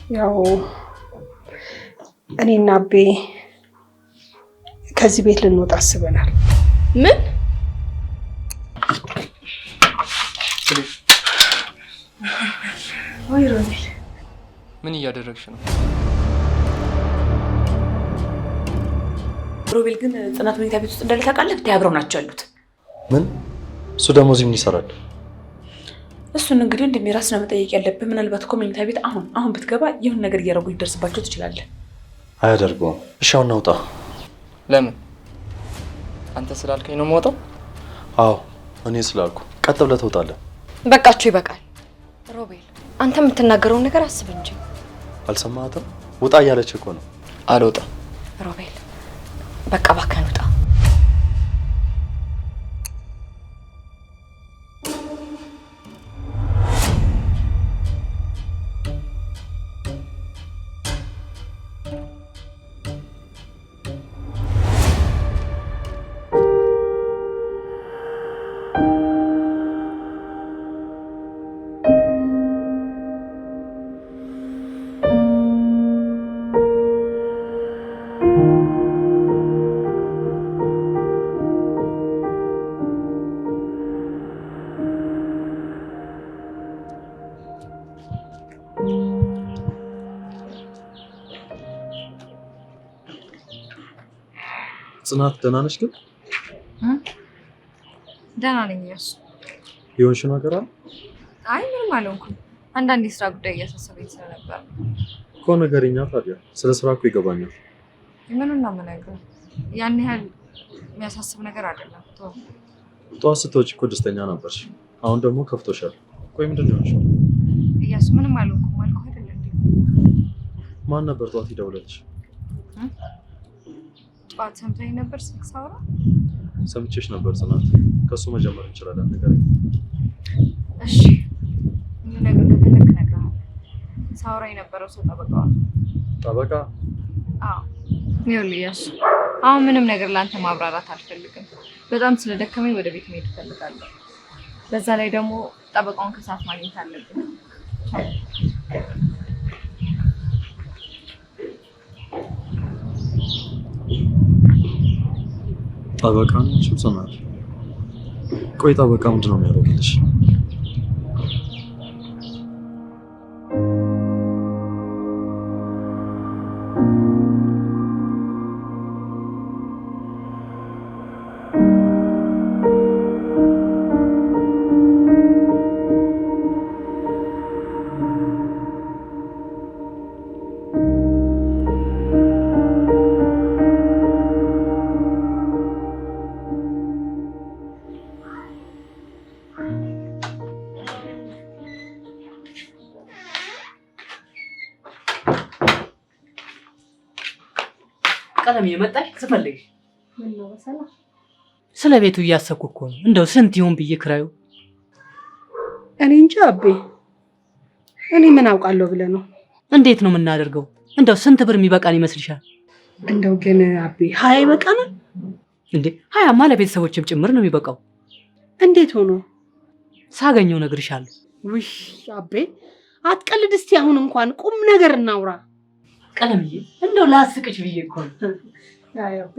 ያው እኔና አቤ ከዚህ ቤት ልንወጣ አስበናል። ምን? ወይ ሮቤል፣ ምን እያደረግሽ ነው? ሮቤል ግን ጽናት መኝታ ቤት ውስጥ እንዳለ ታውቃለህ? አብረው ናቸው ያሉት። ምን? እሱ ደግሞ እዚህ ምን ይሰራል? እሱን እንግዲህ እንደሚራስ ነው መጠየቅ ያለብህ። ምናልባት እኮ መኝታ ቤት አሁን ብትገባ የሆነ ነገር እያደረጉ ሊደርስባቸው ትችላለህ። አያደርገውም። እሺ አሁን እናውጣ። ለምን? አንተ ስላልከኝ ነው የምወጣው? አዎ እኔ ስላልኩ። ቀጥ ብለህ ትወጣለህ። በቃችሁ፣ ይበቃል። ሮቤል አንተ የምትናገረውን ነገር አስብ እንጂ። አልሰማህትም? ውጣ እያለች እኮ ነው። አልወጣም። ሮቤል በቃ እባክህን ውጣ። ጽናት ደህና ነሽ ግን? ደህና ነኝ። እሱ የሆንሽው ነገር አለ? አይ ምንም አልሆንኩም። አንዳንድ የስራ ጉዳይ እያሳሰበኝ ስለነበር እኮ ነገርኛ። ታዲያ ስለ ስራ እኮ ይገባኛል። ምኑን ነው የምነግርህ? ያን ያህል የሚያሳስብ ነገር አይደለም። ጠዋት ስትወጪ እኮ ደስተኛ ነበርሽ፣ አሁን ደግሞ ከፍቶሻል። ቆይ ምንድን ነው የሆንሽው? እያሱ ምንም አልሆንኩም አልኩህ አይደል እንዴ? ማን ነበር ጠዋት ይደውልልሽ? ጠዋት ሰምተኸኝ ነበር ስልክ ሳወራ? ሰምቼሽ ነበር ጽናት። ከሱ መጀመር እንችላለን። ንገረኝ። እሺ ምን ነገር ከፈለክ እነግርሃለሁ። ሳወራ የነበረው ሰው ጠበቃው። ጠበቃ? አዎ ይኸውልህ እያሱ፣ አሁን ምንም ነገር ለአንተ ማብራራት አልፈልግም። በጣም ስለደከመኝ ወደ ቤት መሄድ እፈልጋለሁ። በዛ ላይ ደግሞ ጠበቃውን ከሰዓት ማግኘት አለብን። ጠበቃ ነች ጽናት? ቆይ ጠበቃ ምንድን ነው የሚያደርግልሽ? ቀለም የመጣሽ ስፈልግ ምን ነው በሰላም? ስለ ቤቱ እያሰብኩ እኮ ነው። እንደው ስንት ይሁን ብዬ ክራዩ? እኔ እንጃ አቤ፣ እኔ ምን አውቃለሁ ብለህ ነው? እንዴት ነው የምናደርገው? እንደው ስንት ብር የሚበቃን ይመስልሻል? እንደው ግን አቤ 20 ይበቃናል እንዴ? 20ማ ለቤተሰቦችም ጭምር ነው የሚበቃው። እንዴት ሆኖ? ሳገኘው እነግርሻለሁ። ውይ አቤ አትቀልድ እስቲ። አሁን እንኳን ቁም ነገር እናውራ። ቀለምዬ እንደው ላስቅሽ ብዬ እኮ ነው። አይ አቤ፣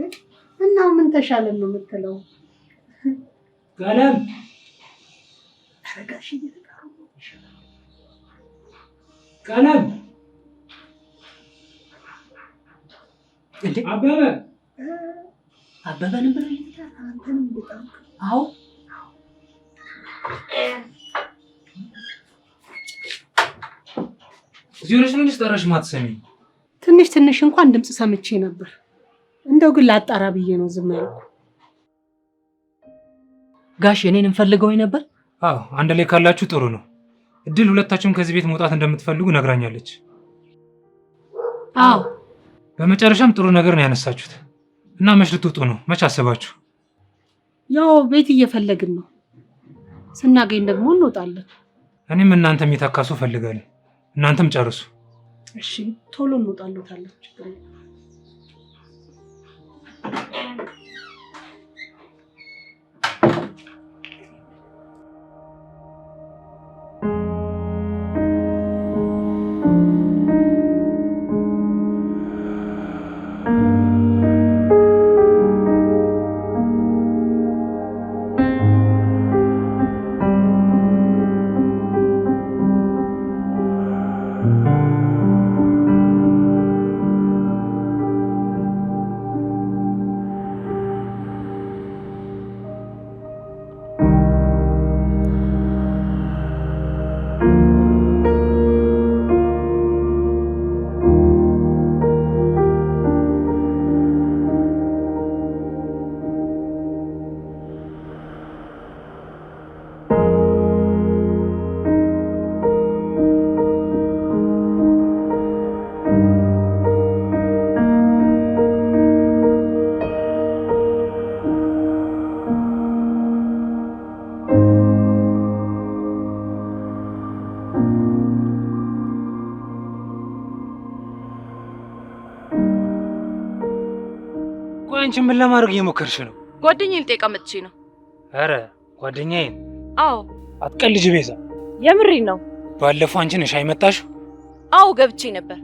እና ምን ተሻለን ነው የምትለው? ቀለም ተረጋሽ እየተጣሩ ነው። ቀለም እንዴ አበበንም ብለህ አንተንም በጣም አዎ ዚዮነሽ ምን ይስተራሽ ማትሰሚ? ትንሽ እንኳን ድምጽ ሰምቼ ነበር። እንደው ግን ላጣራ ብዬ ነው ዝም ያልኩ። ጋሽ እኔን እንፈልገው ነበር? አዎ አንድ ላይ ካላችሁ ጥሩ ነው። እድል ሁለታችሁም ከዚህ ቤት መውጣት እንደምትፈልጉ ነግራኛለች። አዎ በመጨረሻም ጥሩ ነገር ነው ያነሳችሁት እና መች ልትወጡ ነው? መች አሰባችሁ? ያው ቤት እየፈለግን ነው። ስናገኝ ደግሞ እንወጣለን። እኔም እናንተ የሚተካሱ ፈልጋለሁ። እናንተም ጨርሱ። እሺ ቶሎ እንወጣለታለን። ችግር የለም። አንቺ ምን ለማድረግ እየሞከርሽ ነው? ጓደኛዬን ልጠይቃ መጥቼ ነው። አረ ጓደኛዬን? አዎ። አትቀልጂ ቤዛ። የምሬን ነው። ባለፈው አንቺ ነሽ አይመጣሽው? አዎ ገብቼ ነበር።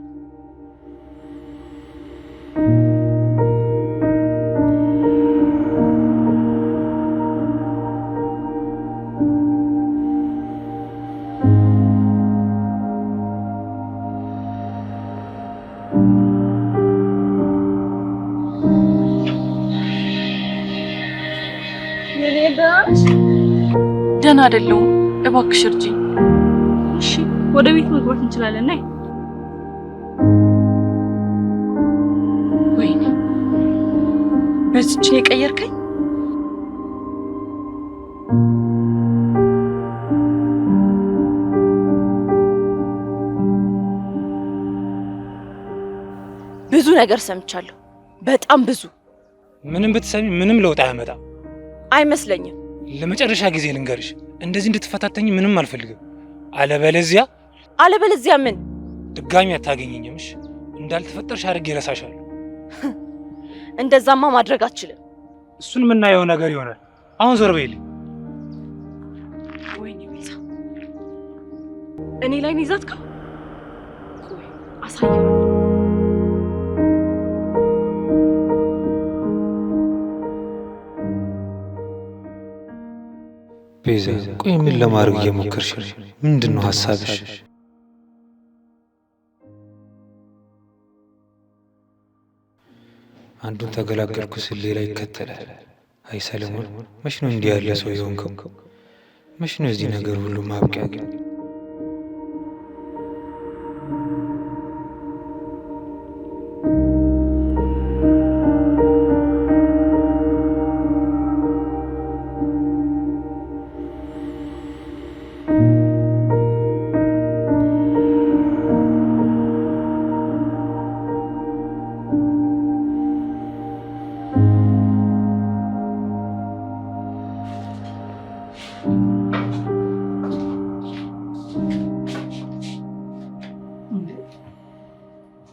ደህና አይደለሁም፣ እባክሽ እርጂኝ። እሺ ወደ ቤት መግባት እንችላለን። ነይ። ወይኔ በዚች ነው የቀየርከኝ? ብዙ ነገር ሰምቻለሁ፣ በጣም ብዙ። ምንም ብትሰሚ ምንም ለውጥ አያመጣም። አይመስለኝም። ለመጨረሻ ጊዜ ልንገርሽ፣ እንደዚህ እንድትፈታተኝ ምንም አልፈልግም። አለበለዚያ ምን? ድጋሚ አታገኘኝም። እሺ እንዳልተፈጠርሽ አድርጌ እረሳሻለሁ። እንደዛማ ማድረግ አትችልም። እሱን የምናየው ነገር ይሆናል። አሁን ዞር በይልኝ። ወይኔ ቤዛ፣ እኔ ላይ ነው ይዛትከው? ቆይ አሳየዋለሁ። ቤዛ ቆይ ምን ለማድረግ እየሞከርሽ ነው? ምንድነው ሐሳብሽ? አንዱን ተገላገልኩ ስል ሌላ ይከተላል። አይ ሰለሞን፣ መች ነው እንዲህ ያለ ሰው የሆንከው? መች ነው እዚህ ነገር ሁሉ ማብቂያ ግን?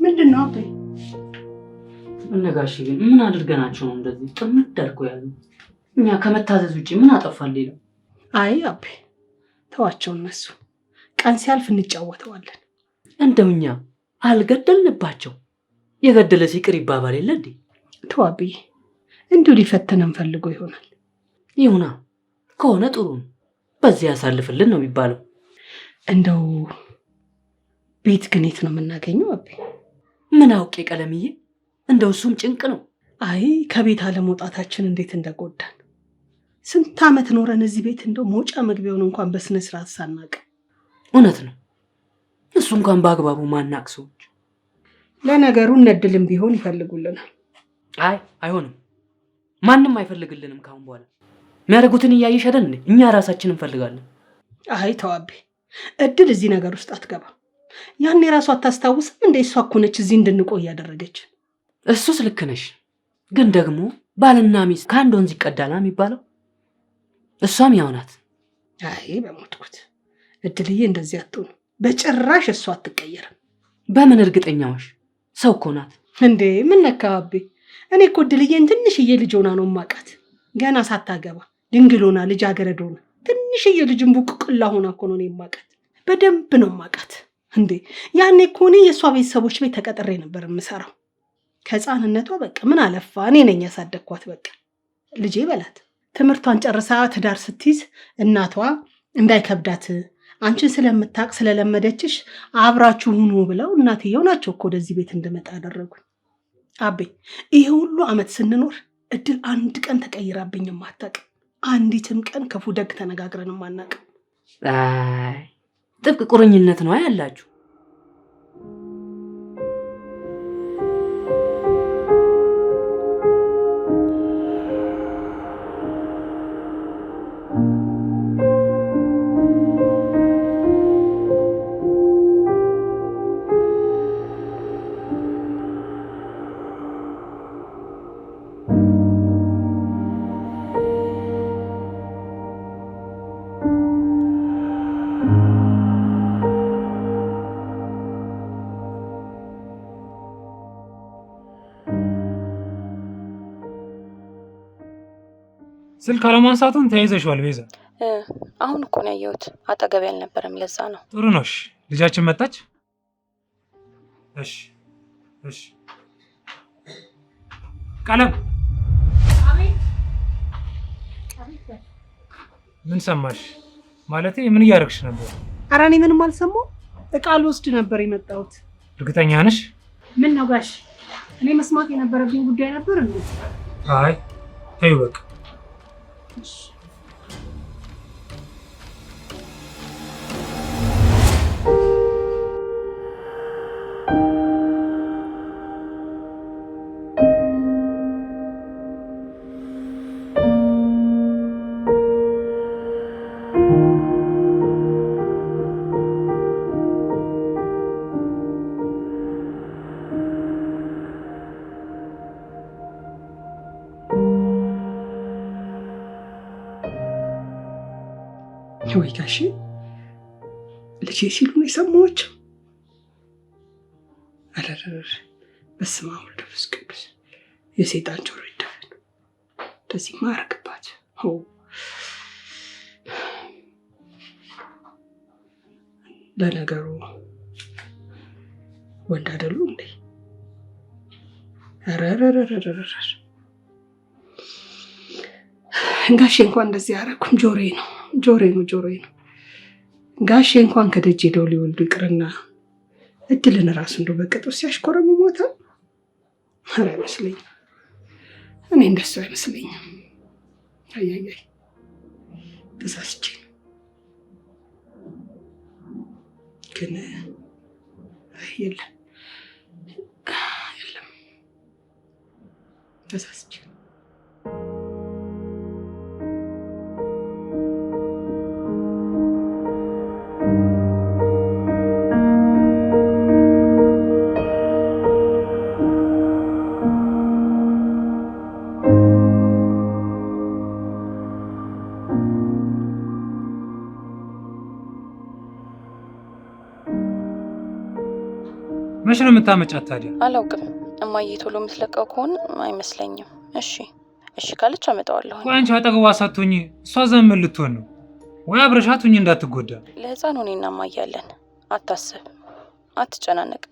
ምንድነው አቤ? እነጋሽ ግን ምን አድርገናቸው ነው እንደዚህ ጥምድ አድርገው ያሉ? እኛ ከመታዘዝ ውጪ ምን አጠፋን ሌላ? አይ አቤ ተዋቸው፣ እነሱ ቀን ሲያልፍ እንጫወተዋለን። እንደው እኛ አልገደልንባቸው፣ የገደለ ሲቅር ይባባል የለ እንዴ? ተው አቤ፣ እንዲሁ ሊፈተነን ፈልጎ ይሆናል። ይሁና፣ ከሆነ ጥሩ ነው። በዚህ ያሳልፍልን ነው የሚባለው። እንደው ቤት ግን የት ነው የምናገኘው አቤ? ምን አውቄ ቀለምዬ፣ እንደው እሱም ጭንቅ ነው። አይ ከቤት አለመውጣታችን እንዴት እንደጎዳን። ስንት ዓመት ኖረን እዚህ ቤት እንደው መውጫ መግቢያውን እንኳን በስነ ስርዓት ሳናቅ። እውነት ነው፣ እሱ እንኳን በአግባቡ ማናቅ ሰዎች። ለነገሩ እነድልም ቢሆን ይፈልጉልናል። አይ አይሆንም፣ ማንም አይፈልግልንም። ካሁን በኋላ የሚያደርጉትን እያየሽ አይደል እንዴ? እኛ ራሳችን እንፈልጋለን። አይ ተው አቤ፣ እድል እዚህ ነገር ውስጥ አትገባ። ያኔ ራሷ አታስታውስም እንደ እሷ እኮ ነች እዚህ እንድንቆይ ያደረገች። እሱስ ልክ ነሽ፣ ግን ደግሞ ባልና ሚስት ከአንድ ወንዝ ይቀዳላ የሚባለው። እሷም ያው ናት። አይ በሞትኩት እድልዬ፣ እንደዚህ አትሆኑ በጭራሽ። እሷ አትቀየርም። በምን እርግጠኛዎች? ሰው እኮ ናት እንዴ። ምን ነካ አቤ? እኔ እኮ እድልዬን ትንሽዬ ልጅ ሆና ነው ማቃት። ገና ሳታገባ ድንግል ሆና ልጃገረድ ሆና ትንሽዬ ልጅን ቡቅቅላ ሆና እኮ ነው የማቃት። በደንብ ነው ማቃት። እንዴ ያኔ እኮ እኔ የእሷ ቤተሰቦች ቤት ተቀጥሬ ነበር የምሰራው። ከህፃንነቷ በቃ ምን አለፋ እኔ ነኝ ያሳደግኳት። በቃ ልጄ በላት። ትምህርቷን ጨርሳ ትዳር ስትይዝ እናቷ እንዳይከብዳት አንቺን ስለምታቅ ስለለመደችሽ አብራችሁ ሁኑ ብለው እናትየው ናቸው እኮ ወደዚህ ቤት እንድመጣ ያደረጉኝ። አቤ ይሄ ሁሉ አመት ስንኖር እድል አንድ ቀን ተቀይራብኝም አታውቅም። አንዲትም ቀን ክፉ ደግ ተነጋግረንም አናውቅም። አይ ጥብቅ ቁርኝነት ነው ያላችሁ። ስልክ አለማንሳቱን ተያይዘሽዋል ቤዛ? አሁን እኮ ነው ያየሁት፣ አጠገቤ አልነበረም፣ ለዛ ነው። ጥሩ ነው። እሺ ልጃችን መጣች? እሺ እሺ። ቀለም ምን ሰማሽ? ማለቴ ምን እያደረግሽ ነበር? ኧረ እኔ ምንም አልሰማሁም። እቃ ልወስድ ነበር የመጣሁት። እርግጠኛ ነሽ? ምን ነው ጋሽ፣ እኔ መስማት የነበረብኝ ጉዳይ ነበር እንዴ? አይ ተይው በቃ። ወይ ጋሽ ልጄ ሲሉ ነው የሰማኋቸው። አረረረ በስመ አብ ወወልድ ወመንፈስ ቅዱስ። የሰይጣን ጆሮ ይደፈን። እንደዚህ ማረግባት። ለነገሩ ወንድ አይደሉ እንዴ? አረረረረረ ጋሼ እንኳን እንደዚህ ያደረኩም ጆሮዬ ነው። ጋሼ እንኳን ከደጅ ሄደው ሊወልዱ ይቅርና እድልን ራሱ እንደው በቅጡ ሲያሽኮረሙ ሞታ። ኧረ አይመስለኝም። እኔ እንደሱ አይመስለኝም። አይ ተሳስቼ ግን የለም ተሳስቼ መቼ ነው የምታመጫት ታዲያ? አላውቅም። እማዬ ቶሎ የምትለቀው ከሆነ አይመስለኝም። እሺ ካለች አመጣዋለሁ። ቆይ አንቺ አጠገቧ ሳትሆኚ እሷ ዘመን ልትሆን ነው ወይ? አብረሻት ሁኚ እንዳትጎዳ። ለህፃኑ እኔና እማዬ አለን። አታስብ፣ አትጨናነቅ።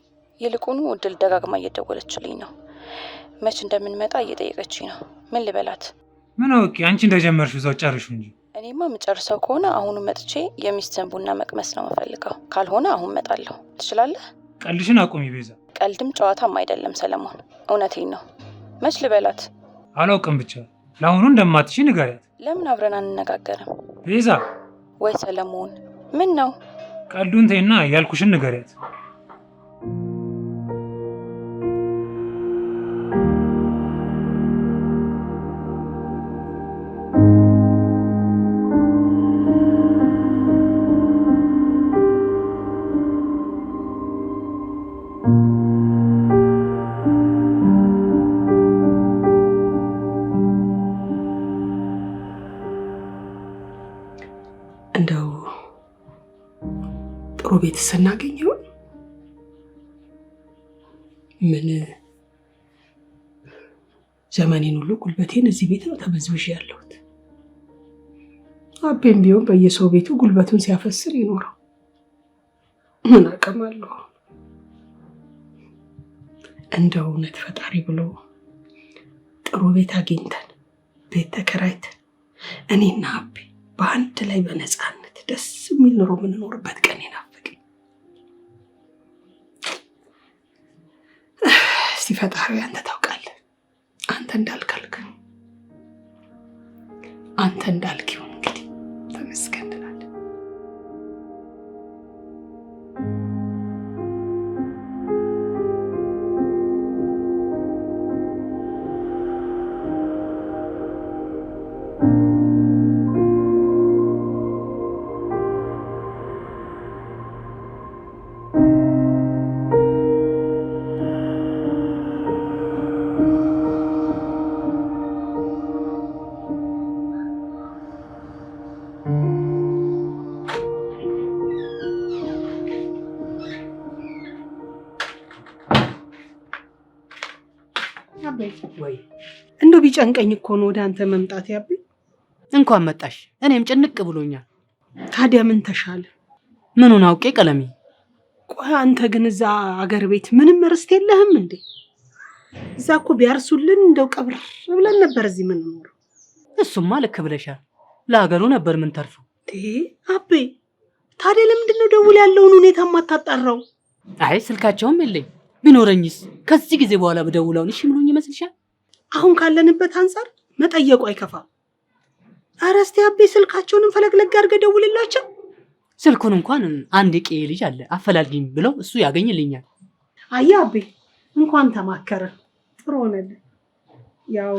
ይልቁኑ እድል ደጋግማ እየደወለችልኝ ነው። መች እንደምንመጣ እየጠየቀችኝ ነው። ምን ልበላት? ምን አውቄ፣ አንቺ እንደጀመርሽ እዛው ጨርሹ እንጂ። እኔማ የምጨርሰው ከሆነ አሁኑ መጥቼ የሚስትን ቡና መቅመስ ነው የምፈልገው። ካልሆነ አሁን መጣለሁ። ትችላለህ? ቀልድሽን አቁሚ ቤዛ። ቀልድም ጨዋታም አይደለም ሰለሞን፣ እውነቴን ነው። መች ልበላት? አላውቅም፣ ብቻ ለአሁኑ እንደማትሽ ንገሪያት። ለምን አብረን አንነጋገርም? ቤዛ። ወይ ሰለሞን፣ ምን ነው? ቀልዱን ተይና ያልኩሽን ንገሪያት። እንደው ጥሩ ቤት ስናገኝ ይሆን? ምን ዘመኔን ሁሉ ጉልበቴን እዚህ ቤት ነው ተበዝብዤ ያለሁት። አቤም ቢሆን በየሰው ቤቱ ጉልበቱን ሲያፈስር ይኖረው ምን አቅም አለው? እንደው እውነት ፈጣሪ ብሎ ጥሩ ቤት አግኝተን ቤት ተከራይተን እኔና አቤ በአንድ ላይ በነፃነት ደስ የሚል ኑሮ የምንኖርበት ቀን ይናፍቀኝ። እስቲ ፈጣሪ አንተ ታውቃለህ። አንተ እንዳልክ አንተ እንዳልክ ይሁን እንግዲህ ተመስገን እንላለን። ወይ እንደው ቢጨንቀኝ እኮ ነው ወደ አንተ መምጣት። ያቤ እንኳን መጣሽ። እኔም ጭንቅ ብሎኛል። ታዲያ ምን ተሻለ? ምኑን አውቄ ቀለሜ። ቆይ አንተ ግን እዛ አገር ቤት ምንም ርስት የለህም እንዴ? እዛ እኮ ቢያርሱልን እንደው ቀብር ብለን ነበር እዚህ ምን ኖር። እሱማ ልክ ብለሻል። ለሀገሩ ነበር ምን ተርፈው። አቤ ታዲያ ለምንድን ነው ደውል ያለውን ሁኔታ ማታጣራው? አይ ስልካቸውም የለኝ። ቢኖረኝስ ከዚህ ጊዜ በኋላ በደውላውን እሺ ምሉኝ ይመስልሻል? አሁን ካለንበት አንፃር መጠየቁ አይከፋም። ኧረ እስቲ አቤ ስልካቸውንም ፈለግለግ አድርገህ ደውልላቸው። ስልኩን እንኳን አንድ ቄ ልጅ አለ አፈላልጊኝ ብለው እሱ ያገኝልኛል። አያ አቤ እንኳን ተማከረ ጥሩ ሆነልህ። ያው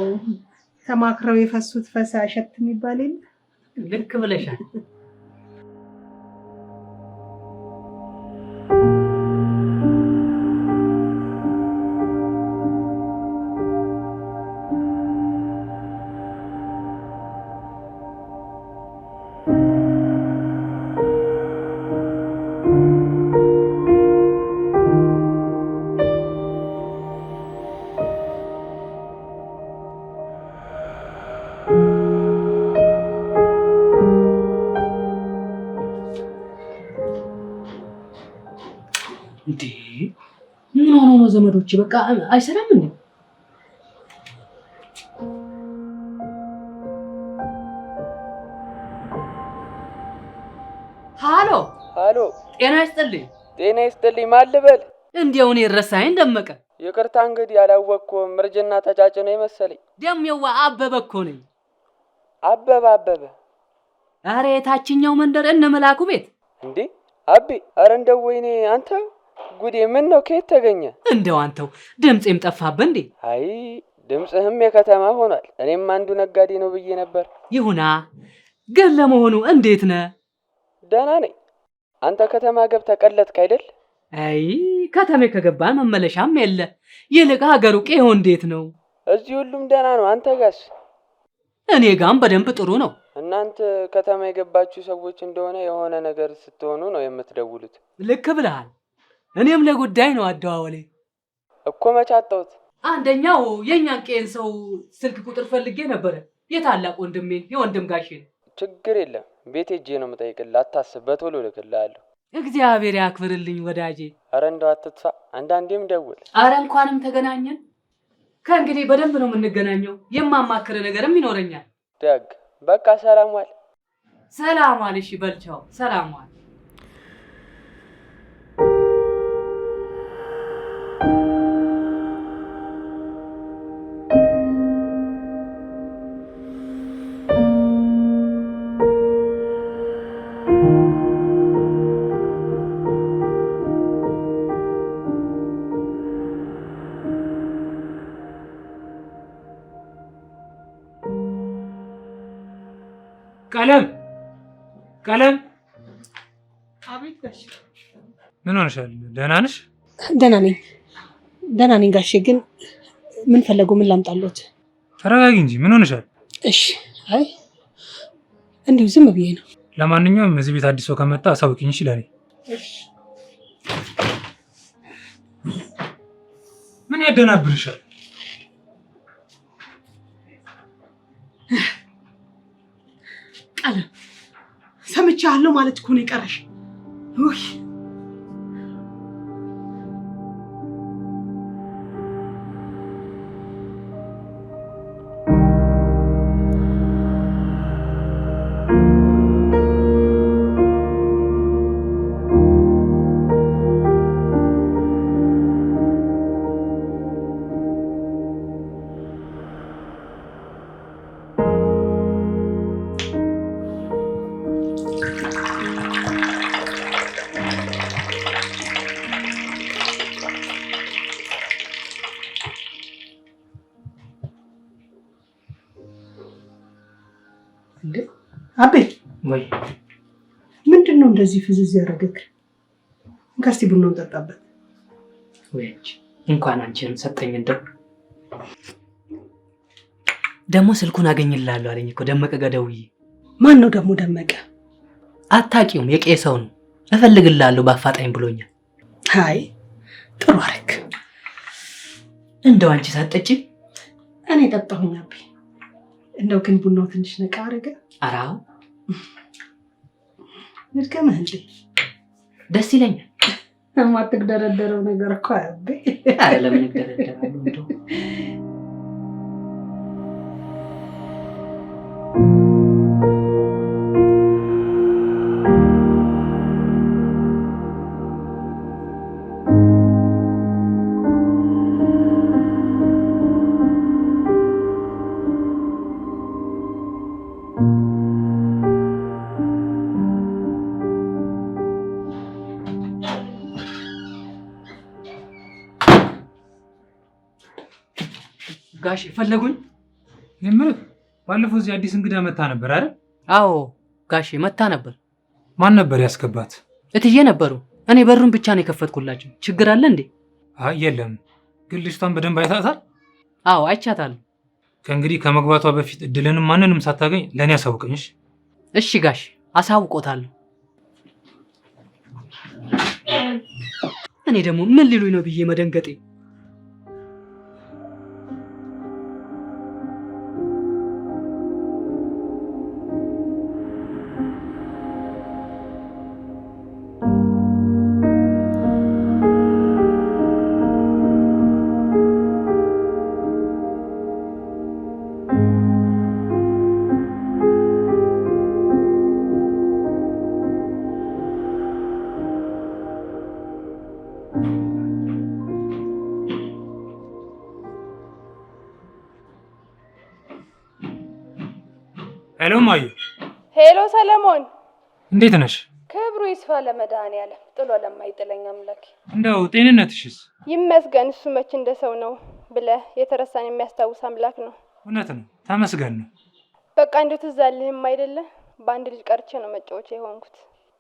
ተማክረው የፈሱት ፈሳ ሸት የሚባል የለ። ልክ ብለሻል። እንዴ ምን ሆኖ ነው ዘመዶች? በቃ አይሰራም እንዴ? ሃሎ ሃሎ፣ ጤና ይስጥልኝ። ጤና ይስጥልኝ። ማን ልበል? እንዴው እኔ ረሳኸኝ ደመቀ። ይቅርታ እንግዲህ አላወቅኩም። እርጅና ተጫጭኖ መሰለኝ። ደምየዋ አበበ እኮ ነኝ። አበበ? ኧረ የታችኛው መንደር እነ መላኩ ቤት። እንዴ አቤ፣ ኧረ እንደው ወይኔ አንተ ጉዴ! ምን ነው ከየት ተገኘ? እንደው አንተው ድምጼም ጠፋብህ እንዴ? አይ ድምጽህም የከተማ ሆኗል። እኔም አንዱ ነጋዴ ነው ብዬ ነበር። ይሁና፣ ግን ለመሆኑ እንዴት ነህ? ደህና ነኝ። አንተ ከተማ ገብተህ ቀለጥክ አይደል? አይ ከተሜ ከገባን መመለሻም የለ። ይልቅ ሀገሩ ቄው እንዴት ነው? እዚህ ሁሉም ደህና ነው። አንተ ጋስ? እኔ ጋም በደንብ ጥሩ ነው። እናንተ ከተማ የገባችሁ ሰዎች እንደሆነ የሆነ ነገር ስትሆኑ ነው የምትደውሉት። ልክ ብለሃል። እኔም ለጉዳይ ነው አደዋወሌ እኮ። መች አጣሁት? አንደኛው የእኛን ቄን ሰው ስልክ ቁጥር ፈልጌ ነበረ። የታላቅ ወንድሜን የወንድም ጋሼን። ችግር የለም ቤት ሄጄ ነው የምጠይቅልህ። አታስብ፣ በቶሎ እልክልሃለሁ። እግዚአብሔር ያክብርልኝ ወዳጄ። አረ እንደው አትጥፋ፣ አንዳንዴም ደውል። አረ እንኳንም ተገናኘን። ከእንግዲህ በደንብ ነው የምንገናኘው። የማማክር ነገርም ይኖረኛል። ደግ በቃ ሰላም ዋል። ሰላም ዋል። እሺ በልቻው። ሰላም ዋል። ቀለም። አቤት ጋሼ። ምን ሆነሻል? ደህና ነሽ? ደህና ነኝ ጋሼ። ግን ምን ፈለጉ? ምን ላምጣሎት? ተረጋጊ እንጂ ምን ሆነሻል? እሺ፣ አይ እንዲሁ ዝም ብዬ ነው። ለማንኛውም እዚህ ቤት አዲስ ሰው ከመጣ አሳውቂኝ ይችላል። እሺ። ምን ያደናብርሻል? ቀለም ሰምቻለሁ ማለት እኮ ነው የቀረሽ። ውይ እንዴ አቤ ወይ ምንድን ነው እንደዚህ ፍዝዝ ያደረገክ? እንካስቲ ቡናውን ጠጣበት። ወይ እንኳን አንቺንም ሰጠኝ። እንደው ደግሞ ስልኩን አገኝልሃለሁ አለኝ እኮ ደመቀ ጋር ደውዬ። ማን ነው ደግሞ ደመቀ? አታውቂውም? የቄሰው ነው። እፈልግልሃለሁ በአፋጣኝ ብሎኛል። አይ ጥሩ አደረክ። እንደው አንቺ ሳትጠጪ? እኔ ጠጣሁኝ አቤ። እንደው ግን ቡናው ትንሽ ነቃ አደረገ። ኧረ አዎ ልድገምህ እንዴ? ደስ ይለኛል። የማትግደረደረው ነገር እኮ አቤ። ኧረ ለምን እግደረደራለሁ እንደው ጋሽ ፈለጉኝ? የምልህ ባለፈው እዚህ አዲስ እንግዳ መታ ነበር አይደል? አዎ ጋሽ መታ ነበር። ማን ነበር ያስገባት? እትዬ ነበሩ። እኔ በሩን ብቻ ነው የከፈትኩላቸው። ችግር አለ እንዴ? አይ የለም። ግን ልጅቷን በደንብ አይታታል? አዎ አይቻታለሁ። ከእንግዲህ ከመግባቷ በፊት እድልንም ማንንም ሳታገኝ ለእኔ አሳውቀኝሽ። እሺ ጋሽ አሳውቆታለሁ። እኔ ደግሞ ምን ሊሉኝ ነው ብዬ መደንገጤ። ሄሎ ማዩ። ሄሎ ሰለሞን፣ እንዴት ነሽ? ክብሩ ይስፋ ለመድኃኔዓለም ጥሎ ለማይጥለኝ አምላክ። እንደው ጤንነትሽስ? ይመስገን። እሱ መች እንደ ሰው ነው ብለህ የተረሳን የሚያስታውስ አምላክ ነው። እውነት ነው፣ ተመስገን ነው። በቃ እንደው ትዝ አለህም አይደለ? በአንድ ልጅ ቀርቼ ነው መጫወቻ የሆንኩት።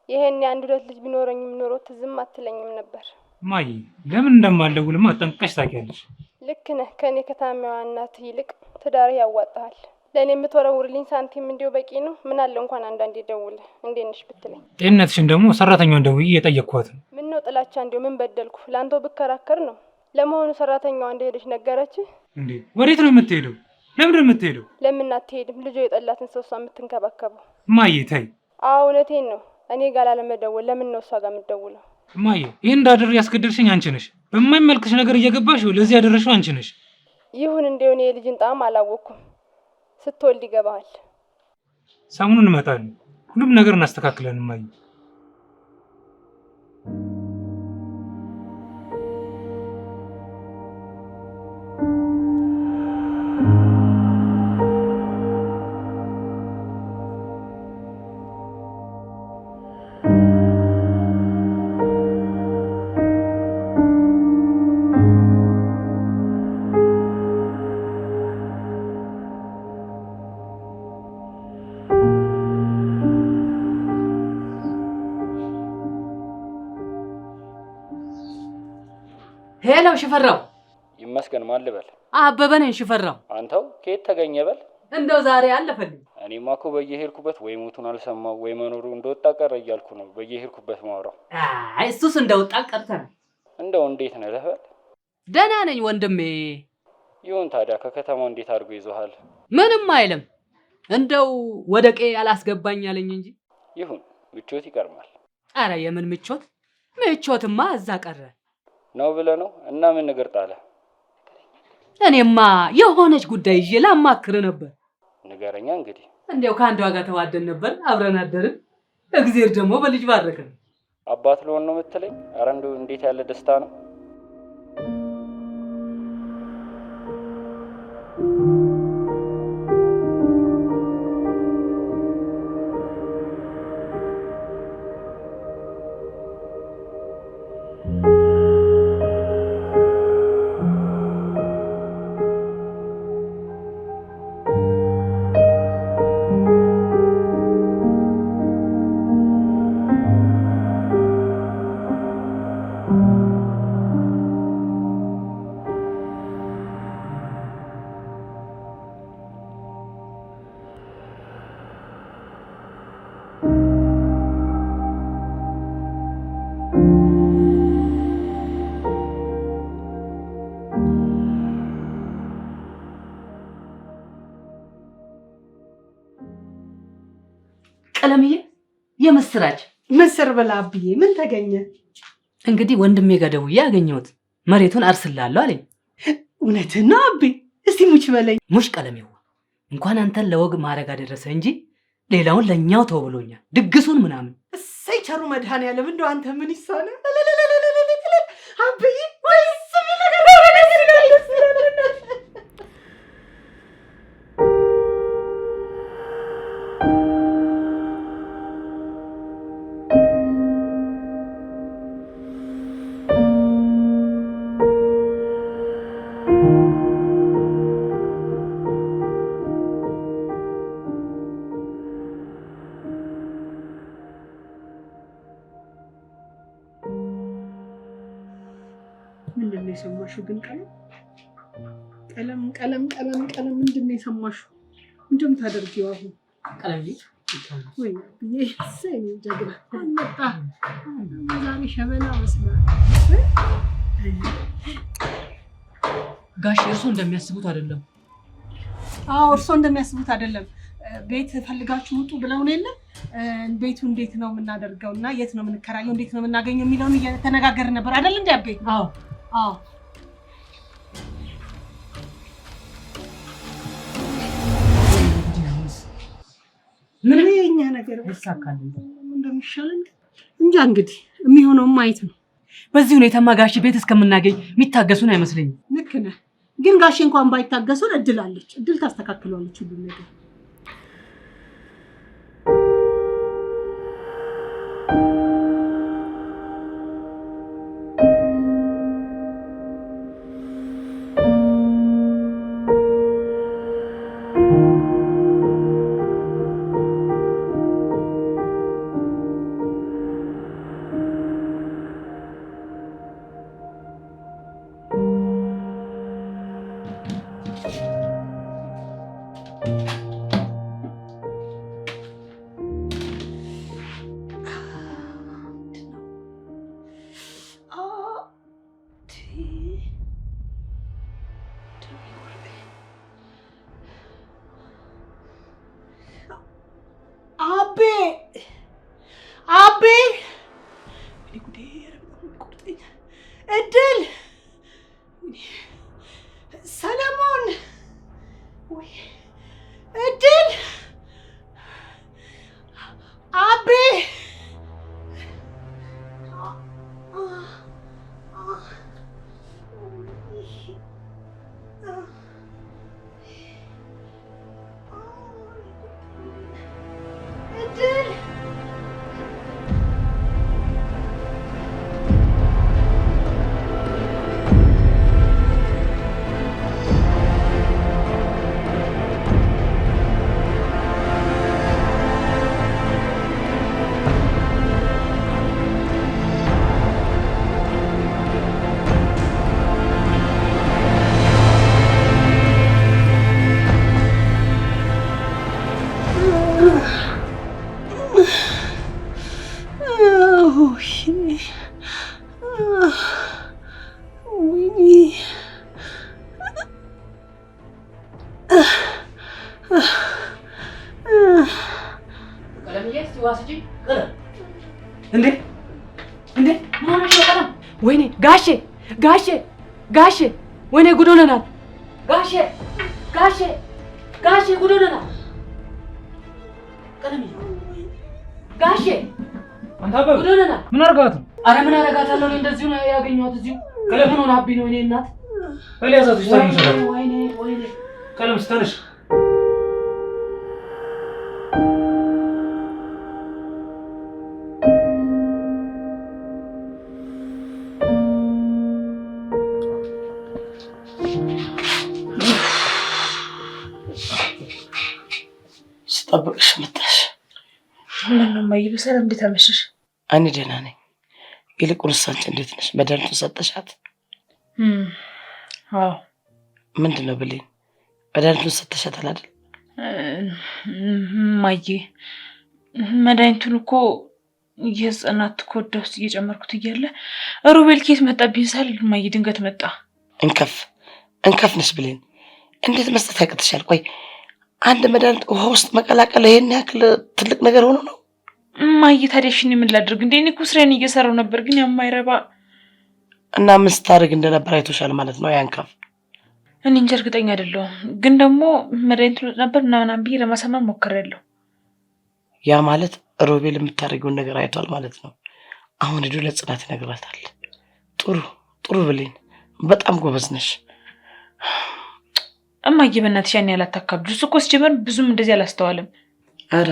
ይሄን የአንድ ሁለት ልጅ ቢኖረኝም ኖሮ ትዝም አትለኝም ነበር። ማይ ለምን እንደማልደውልማ ጠንቅቀሽ ታውቂያለሽ። ልክ ነህ። ከእኔ ከታሚዋ እናትህ ይልቅ ትዳርህ ያዋጣሃል። ለእኔ የምትወረውርልኝ ሳንቲም እንዲሁ በቂ ነው። ምን አለ እንኳን አንዳንዴ ደውለህ እንዴት ነሽ ብትለኝ። ጤንነትሽን ደግሞ ሰራተኛዋን ደውዬ እየጠየቅኳት ነው። ምን ነው ጥላቻ? እንዲሁ ምን በደልኩ? ለአንተው ብከራከር ነው። ለመሆኑ ሰራተኛዋ እንደሄደች ነገረችህ እንዴ? ወዴት ነው የምትሄደው? ለምንድን ነው የምትሄደው? ለምን አትሄድም? ልጆ የጠላትን ሰው እሷ የምትንከባከበው። እማዬ ተይ። አዎ እውነቴን ነው። እኔ ጋር ላለመደወል ለምን ነው እሷ ጋር የምትደውለው? እማዬ ይህን እንዳደር ያስገደልሽኝ አንቺ ነሽ። በማይመልክሽ ነገር እየገባሽ ለዚህ ያደረሽው አንቺ ነሽ። ይሁን እንደሆነ የልጅን ጣዕም አላወቅኩም። ስትወልድ ይገባሃል። ሰሙኑን እንመጣለን። ሁሉም ነገር እናስተካክለን እማዬ። ሄሎ ሽፈራው። ይመስገን። ማን ልበል? አበበ ነኝ ሽፈራው። አንተው ከየት ተገኘ በል? እንደው ዛሬ አለፈልኝ። እኔማ እኮ በየሄድኩበት ወይ ሞቱን አልሰማው ወይ መኖሩ እንደወጣ ቀረ እያልኩ ነው በየሄድኩበት ማውራው። አይ እሱስ እንደወጣ ቀርተን። እንደው እንዴት ነህ ልበል? ደህና ነኝ ወንድሜ። ይሁን ታዲያ ከከተማው እንዴት አድርጎ ይዞሃል? ምንም አይልም። እንደው ወደ ቀዬ አላስገባኝ አለኝ እንጂ። ይሁን ምቾት ይቀርማል። አረ የምን ምቾት? ምቾትማ እዛ ቀረ ነው ብለህ ነው? እና ምን ነገር ጣለ? እኔማ የሆነች ጉዳይ ይዤ ላማክር ነበር። ንገረኛ እንግዲህ። እንዴው ከአንዷ ጋር ተዋደን ነበር፣ አብረን አደርን። እግዚአብሔር ደግሞ በልጅ ባረከን። አባት ልሆን ነው የምትለኝ? አረ እንደው እንዴት ያለ ደስታ ነው! ቀለምዬ የምስራች ምስር ብላ አብዬ ምን ተገኘ? እንግዲህ ወንድሜ ጋር ደውዬ አገኘሁት። መሬቱን አርስላለሁ አለኝ። እውነትህን ነው አቤ? እስቲ ሙች በለኝ። ሙሽ ቀለሜው እንኳን አንተን ለወግ ማድረግ አደረሰ እንጂ ሌላውን ለእኛው ተው ብሎኛል። ድግሱን ምናምን። እሰይ ቸሩ መድኃኔዓለም እንደው አንተ ምን ይሳነ አብዬ ወይስ ምን ነገር ምንድን ነው የሰማሽው? ግን ቀለም ምንድን ነው የሰማሽው? እንደም ታደርጊው አሁን ቀለምዬ ወይ ብዬ ሰኝ ጀግና አመጣ ዛሬ ሸበላ መስሏል። ጋሽ እርሶ እንደሚያስቡት አይደለም። አዎ እርሶ እንደሚያስቡት አይደለም። ቤት ፈልጋችሁ ውጡ ብለውን የለ ቤቱ እንዴት ነው የምናደርገው እና የት ነው የምንከራየው እንዴት ነው የምናገኘው የሚለውን እየተነጋገርን ነበር አይደል እንዴ አቤ? አዎ አዎ ምን የኛ ነገር ይሳካል እንደሚሻለን እንጃ። እንግዲህ የሚሆነውም ማየት ነው። በዚህ ሁኔታማ ጋሽ ቤት እስከምናገኝ የሚታገሱን አይመስለኝም። ልክ ነህ። ግን ጋሽ እንኳን ባይታገሱን እድል አለች። እድል ታስተካክለዋለች ሁሉ ነገር። አቤ እድል ሰለሞን እድል አቤ እድል ወይኔ ጋሼ ወይኔ ጉድ ሆነናል። ጋሼ ጉድ ሆነናል። ጋሼ አንተ አበበ ጉድ ሆነናል። ምን አርጋት? አረ ምን አረጋታለሁ? እኔ እንደዚሁ ነው ያገኘኋት እዚሁ። ቀለም ምን ሆናብኝ ነው? እኔ እናት በሊያዛት ይስተንሽ። ወይኔ ቀለም ስተንሽ ስጠብቅሽ መጣሽ። ምነው እማዬ በሰላም እንዴት አመሸሽ? እኔ ደህና ነኝ። ይልቁንስ አንቺ እንዴት ነሽ? መድኃኒቱን ሰጠሻት? አዎ። ምንድን ነው ብሌን? መድኃኒቱን ሰጠሻታል አይደል? እማዬ መድኃኒቱን እኮ የህፃናት ኮዳ ውስጥ እየጨመርኩት እያለ ሩቤል ኬት መጣብኝ ሳል እማዬ ድንገት መጣ። እንከፍ ነሽ ብሌን። እንዴት መስጠት ያቅትሻል? ቆይ አንድ መድኃኒት ውሃ ውስጥ መቀላቀል ይሄን ያክል ትልቅ ነገር ሆኖ ነው? እማዬ ታዲያ እሺ ምን ላድርግ እንዴ? እኔ እኮ ስራዬን እየሰራሁ ነበር፣ ግን የማይረባ እና ምን ስታደርግ እንደነበር አይቶሻል ማለት ነው ያንካፍ? እኔ እንጃ እርግጠኛ አይደለሁም፣ ግን ደግሞ መድኃኒቱ ነበር ምናምን ብዬ ለማሳመን ሞክሬያለሁ። ያ ማለት ሮቤል የምታደርገውን ነገር አይቷል ማለት ነው። አሁን ሄዶ ለጽናት ይነግራታል። ጥሩ ጥሩ ብሌን፣ በጣም ጎበዝ ነሽ። እማዬ በእናትሽ ያን ያህል አታካብዱ። እሱ እኮ ሲጀመር ብዙም እንደዚህ አላስተዋልም። አረ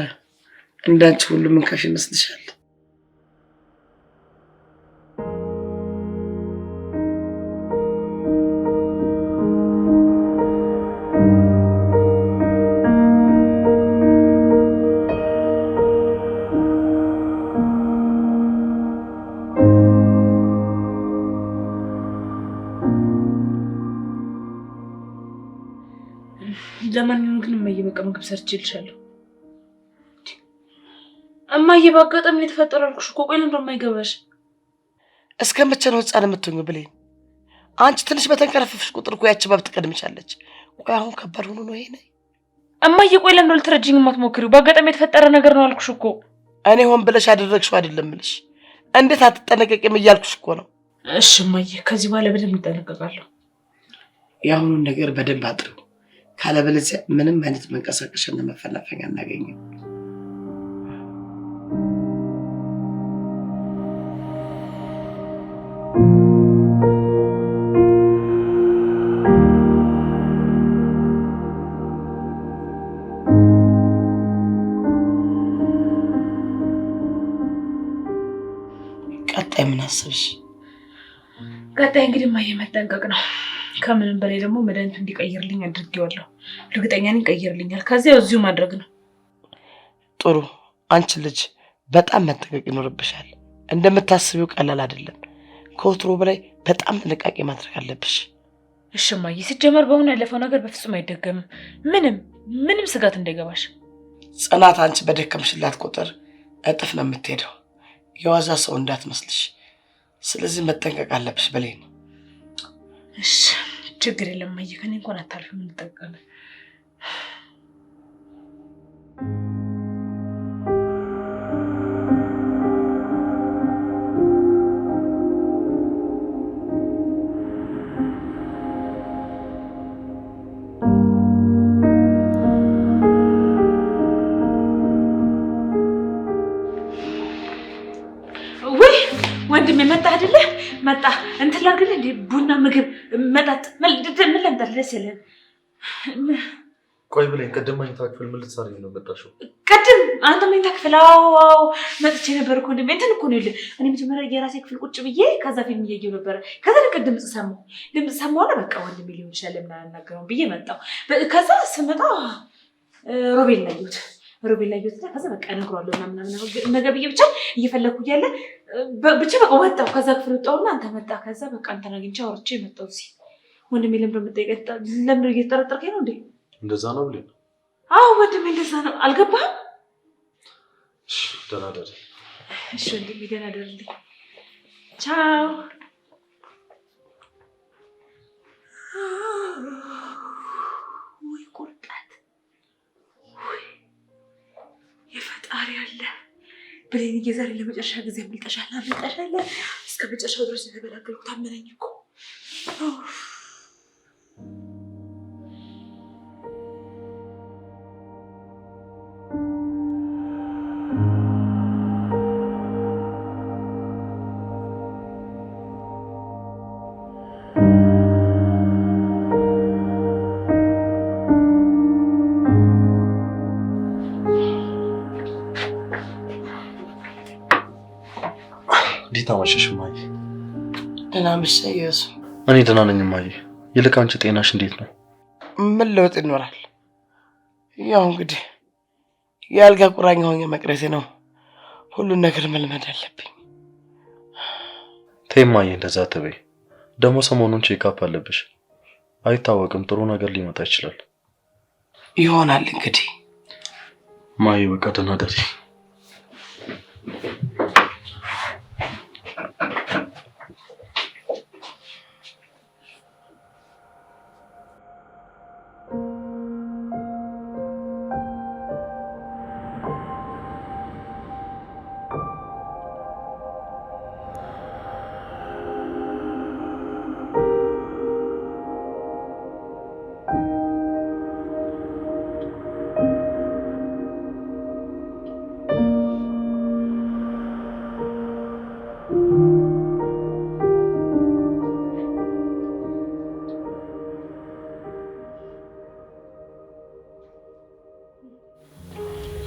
እንዳንቺ ሁሉ ምንካሽ ይመስልሻል? ለማንኛውም ግን እማዬ በቃ ምግብ ሰርቼልሻለሁ። እማዬ በአጋጣሚ ነው የተፈጠረው አልኩሽ እኮ። ቆይ ለምን የማይገባሽ? እስከ መቼ ነው ህፃን የምትሆኚው ብሌን? አንቺ ትንሽ በተንከረፈፍሽ ቁጥር እኮ ያቺ ባብ ትቀድምሻለች። ቆይ አሁን ከባድ ሆኖ ነው ይሄ ነይ። እማዬ ቆይ ለምን ልትረጂኝ የማትሞክሪው? በአጋጣሚ የተፈጠረ ነገር ነው አልኩሽ እኮ። እኔ ሆን ብለሽ አደረግሽው አይደለም እልሽ። እንዴት አትጠነቀቂም እያልኩሽ እኮ ነው። እሺ እማዬ ከዚህ በኋላ በደንብ እጠነቀቃለሁ። የአሁኑን ነገር በደንብ አጥሩ። ካለበለዚያ ምንም አይነት መንቀሳቀሻና መፈናፈኛ አናገኝም። ቀጣይ ምን አሰብሽ? ቀጣይ እንግዲህ እማዬ መጠንቀቅ ነው። ከምንም በላይ ደግሞ መድኃኒቱ እንዲቀይርልኝ አድርጌዋለሁ። እርግጠኛ ነኝ ይቀይርልኛል። ከዚያ እዚሁ ማድረግ ነው። ጥሩ። አንቺ ልጅ በጣም መጠንቀቅ ይኖርብሻል። እንደምታስቢው ቀላል አይደለም። ከወትሮ በላይ በጣም ጥንቃቄ ማድረግ አለብሽ። እሺ እማዬ፣ ሲጀመር በአሁኑ ያለፈው ነገር በፍጹም አይደገምም። ምንም ስጋት እንዳይገባሽ። ጽናት አንቺ በደከምሽላት ቁጥር እጥፍ ነው የምትሄደው። የዋዛ ሰው እንዳትመስልሽ። ስለዚህ መጠንቀቅ አለብሽ በላይ ነው። እሺ ችግር የለም እማዬ፣ ከኔ እንኳን አታልፍም። እንጠቀማለን። ወንድሜ መጣ አይደለ? መጣ። እንትን ላድርግልህ እንዴ? ቡና፣ ምግብ፣ መጠጥ ምን ላምጣልህ? ደስ ይለኝ። ቆይ ብለኝ፣ ቅድም መኝታ ክፍል ምን ልትሰሪ ነው መጣሽው? ቅድም አንተ መኝታ ክፍል? አዎ መጥቼ ነበር እኮ ወንድሜ። እንትን እኮ ነው ይኸውልህ፣ እኔ መጀመሪያ የራሴ ክፍል ቁጭ ብዬ ከዛ ፊልም እያየሁ ነበረ። ከዛ ልክ ድምፅ ሰማሁ። በቃ ወንድሜ ሊሆን ይችላል ለምን አናገረውም ብዬ መጣሁ። ከዛ ስመጣ ሮቤል ላየሁት። ከዛ በቃ እነግረዋለሁ ምናምን ነገር ብዬ ብቻ እየፈለኩ እያለ ብቻ በቃ ወጣሁ። ከዛ ክፍል ወጣሁና አንተ መጣ። ከዛ በቃ አንተን አግኝቼ አውርቼ መጣሁ። እዚህ ወንድሜ ለምን እየተጠረጠርከኝ ነው እንዴ? እንደዛ ነው ብለኝ። አዎ ወንድሜ እንደዛ ነው። አልገባህም? እሺ ደህና ደሪ። እሺ ወንድሜ ደህና ደርልኝ። ቻው። ወይ ቁርጠት! የፈጣሪ አለ ብሌን፣ የዛሬ ለመጨረሻ ጊዜ አምልጠሻል። እስከ መጨረሻው ድረስ የተገላገልኩት አመነኝ እኮ። እንዴት አመሸሽ እማዬ? ደህና ነሽ ኢየሱስ? እኔ ደህና ነኝ እማዬ። ይልቅ አንቺ ጤናሽ እንዴት ነው? ምን ለውጥ ይኖራል? ያው እንግዲህ የአልጋ ቁራኛ ሆኜ መቅረቴ ነው። ሁሉን ነገር መልመድ አለብኝ። ተይ እማዬ፣ እንደዛ አትበይ። ደግሞ ሰሞኑን ቼክአፕ አለብሽ። አይታወቅም፣ ጥሩ ነገር ሊመጣ ይችላል። ይሆናል እንግዲህ። እማዬ በቃ ደህና ደሪ።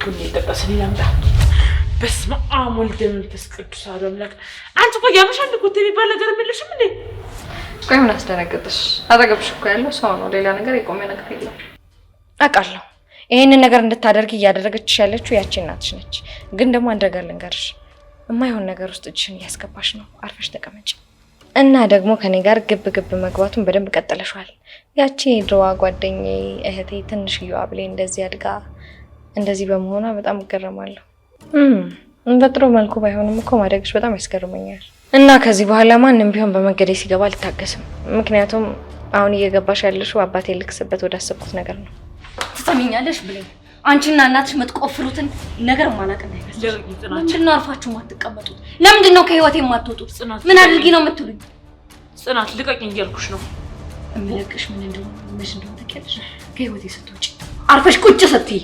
ቡና የጠቀስን ላምጣ። በስመ አብ ወልድ መንፈስ ቅዱስ አሐዱ አምላክ። አንቺ እኮ ያመሻል እኮ የሚባል ነገር የለሽም እንዴ? ቆይ ምን አስደነገጥሽ? አጠገብሽ እኮ ያለው ሰው ነው፣ ሌላ ነገር የቆመ ነገር የለም። አውቃለሁ ይሄንን ነገር እንድታደርጊ እያደረገችሽ ያለችው ያቺ እናትሽ ነች። ግን ደግሞ አንድ ነገር ልንገርሽ፣ የማይሆን ነገር ውስጥ እጅሽን እያስገባሽ ነው። አርፈሽ ተቀመጭ። እና ደግሞ ከኔ ጋር ግብ ግብ መግባቱን በደንብ ቀጥለሻል። ያቺ ድሮዋ ጓደኛዬ እህቴ ትንሽዬዋ ብሌ እንደዚህ አድጋ እንደዚህ በመሆኗ በጣም እገረማለሁ። በጥሩ መልኩ ባይሆንም እኮ ማደግሽ በጣም ያስገርመኛል። እና ከዚህ በኋላ ማንም ቢሆን በመንገዴ ሲገባ አልታገስም። ምክንያቱም አሁን እየገባሽ ያለሽው አባቴ ልክስበት ወዳሰብኩት ነገር ነው። ትሰሚኛለሽ ብሌን? አንቺና እናትሽ የምትቆፍሩትን ነገር ማላቅ እንዳይመስልሽ። ለምንድን ነው አርፋችሁ የማትቀመጡት? ለምንድን ነው ከህይወቴ የማትወጡት? ምን አድርጊ ነው የምትሉኝ? ጽናት ልቀቂኝ እያልኩሽ ነው። እምለቅሽ ምን እንደሆነ መች እንደሆነ ታውቂያለሽ? ከህይወቴ ስትወጪ አርፈሽ ቁጭ ስትይ።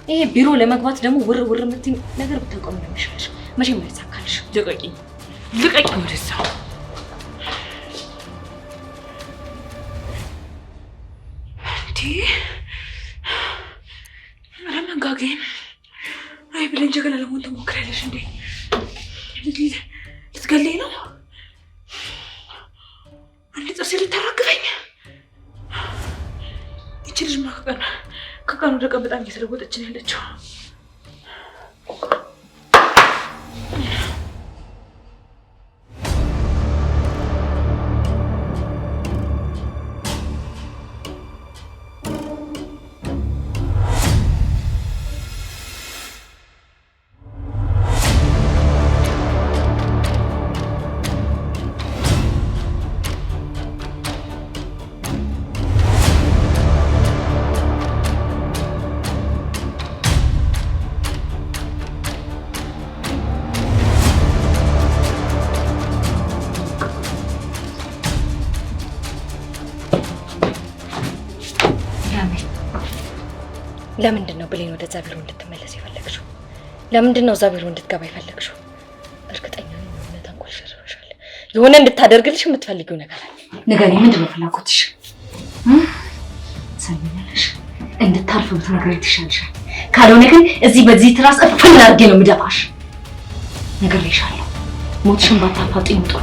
ይሄ ቢሮ ለመግባት ደግሞ ውር ውር የምትይኝ ነገር ብታቆሚ ነው የሚሻልሽ። መቼም አይሳካልሽ። ልቀቂኝ፣ ልቀቂኝ ወደዛ። ረመንጋጌን አይ ብለን ጀገና ለመሆን ትሞክሪያለሽ እንዴ? ልትገለኝ ነው? አንድ ጥርሴ ልታራግፈኝ? ይቺ ልጅማ ከቀን ወደ ቀን በጣም እየተለወጠች ነው ያለችው። ለምንድን ነው ብሌን ወደዛ ቢሮ እንድትመለስ የፈለግሽው? ለምንድን ነው እዛ ቢሮ እንድትገባ የፈለግሽው? እርግጠኛ ነኝ የሆነ ተንኮል ሸርበሻል። የሆነ እንድታደርግልሽ የምትፈልጊው ነገር አለ። ንገሪኝ፣ ምንድን ነው ፍላጎትሽ? ትሰሚኛለሽ? እንድታርፍ ብትነግሪኝ ትሻልሻል። ካልሆነ ግን እዚህ በዚህ ትራስ እፍን አድርጌ ነው የምደፋሽ። ነግሬሻለሁ። ሞትሽን ባታፋጥኝ ጥሩ።